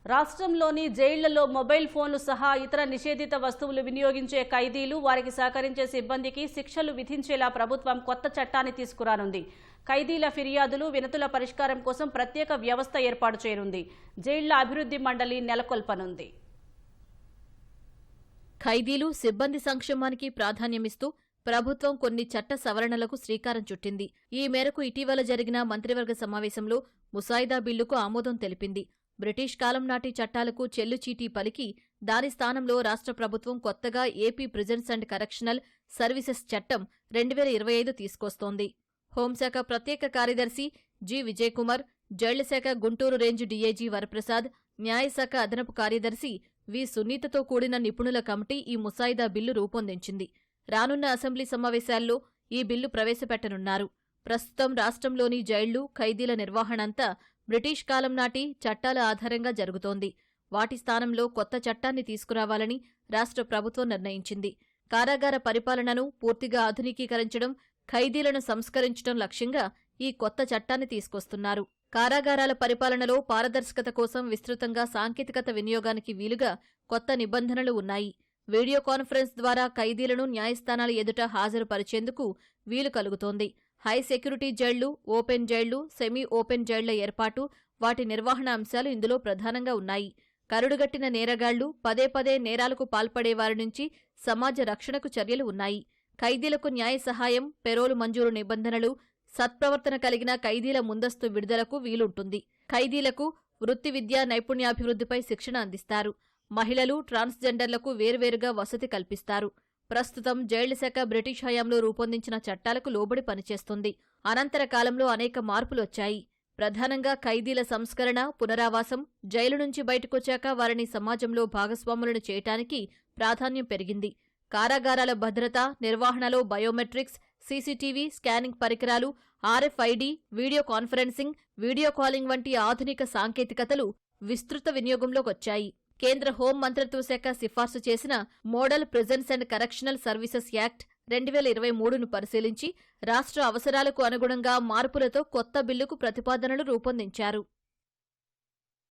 రాష్ట్రంలోని జైళ్లలో మొబైల్ ఫోన్లు సహా ఇతర నిషేధిత వస్తువులు వినియోగించే ఖైదీలు, వారికి సహకరించే సిబ్బందికి శిక్షలు విధించేలా ప్రభుత్వం కొత్త చట్టాన్ని తీసుకురానుంది. ఖైదీల ఫిర్యాదులు, వినతుల పరిష్కారం కోసం ప్రత్యేక వ్యవస్థ ఏర్పాటు చేయనుంది. జైళ్ల అభివృద్ధి మండలి నెలకొల్పనుంది. ఖైదీలు, సిబ్బంది సంక్షేమానికి ప్రాధాన్యమిస్తూ ప్రభుత్వం కొన్ని చట్ట సవరణలకు శ్రీకారం చుట్టింది. ఈ మేరకు ఇటీవల జరిగిన మంత్రివర్గ సమావేశంలో ముసాయిదా బిల్లుకు ఆమోదం తెలిపింది. బ్రిటిష్ కాలం నాటి చట్టాలకు చెల్లుచీటీ పలికి దాని స్థానంలో రాష్ట్ర ప్రభుత్వం కొత్తగా AP prisons and correctional services చట్టం 2025 తీసుకొస్తోంది. హోంశాఖ ప్రత్యేక కార్యదర్శి జి. విజయకుమార్, జైళ్ల శాఖ గుంటూరు రేంజ్ డీఐజీ వరప్రసాద్, న్యాయశాఖ అదనపు కార్యదర్శి వి. సునీతతో కూడిన నిపుణుల కమిటీ ఈ ముసాయిదా బిల్లు రూపొందించింది. రానున్న అసెంబ్లీ సమావేశాల్లో ఈ బిల్లు ప్రవేశపెట్టనున్నారు. ప్రస్తుతం రాష్ట్రంలోని జైళ్లు, ఖైదీల నిర్వహణంతా బ్రిటిష్ కాలం నాటి చట్టాల ఆధారంగా జరుగుతోంది. వాటి స్థానంలో కొత్త చట్టాన్ని తీసుకురావాలని రాష్ట్ర ప్రభుత్వం నిర్ణయించింది. కారాగార పరిపాలనను పూర్తిగా ఆధునికీకరించడం, ఖైదీలను సంస్కరించడం లక్ష్యంగా ఈ కొత్త చట్టాన్ని తీసుకొస్తున్నారు. కారాగారాల పరిపాలనలో పారదర్శకత కోసం విస్తృతంగా సాంకేతికత వినియోగానికి వీలుగా కొత్త నిబంధనలు ఉన్నాయి. వీడియో కాన్ఫరెన్స్ ద్వారా ఖైదీలను న్యాయస్థానాల ఎదుట హాజరుపరిచేందుకు వీలు కలుగుతోంది. హై సెక్యూరిటీ జైళ్లు, ఓపెన్ జైళ్లు, సెమీ ఓపెన్ జైళ్ల ఏర్పాటు, వాటి నిర్వహణ అంశాలు ఇందులో ప్రధానంగా ఉన్నాయి. కరుడుగట్టిన నేరగాళ్లు, పదే పదే నేరాలకు పాల్పడేవారి నుంచి సమాజ రక్షణకు చర్యలు ఉన్నాయి. ఖైదీలకు న్యాయ సహాయం, పెరోలు మంజూరు నిబంధనలు, సత్ప్రవర్తన కలిగిన ఖైదీల ముందస్తు విడుదలకు వీలుంటుంది. ఖైదీలకు వృత్తి విద్యా నైపుణ్యాభివృద్ధిపై శిక్షణ అందిస్తారు. మహిళలు, ట్రాన్స్జెండర్లకు వేర్వేరుగా వసతి కల్పిస్తారు. ప్రస్తుతం జైళ్ల శాఖ బ్రిటిష్ హయాంలో రూపొందించిన చట్టాలకు లోబడి పనిచేస్తుంది. అనంతర కాలంలో అనేక మార్పులొచ్చాయి. ప్రధానంగా ఖైదీల సంస్కరణ, పునరావాసం, జైలు నుంచి బయటకొచ్చాక వారిని సమాజంలో భాగస్వాములను చేయటానికి ప్రాధాన్యం పెరిగింది. కారాగారాల భద్రత, నిర్వహణలో బయోమెట్రిక్స్, సీసీటీవీ, స్కానింగ్ పరికరాలు, RFID, video conferencing, video calling వంటి ఆధునిక సాంకేతికతలు విస్తృత వినియోగంలోకొచ్చాయి. కేంద్ర హోం మంత్రిత్వ శాఖ సిఫార్సు చేసిన model prisons and correctional services act 2023ను పరిశీలించి రాష్ట్ర అవసరాలకు అనుగుణంగా మార్పులతో కొత్త బిల్లుకు ప్రతిపాదనలు రూపొందించారు.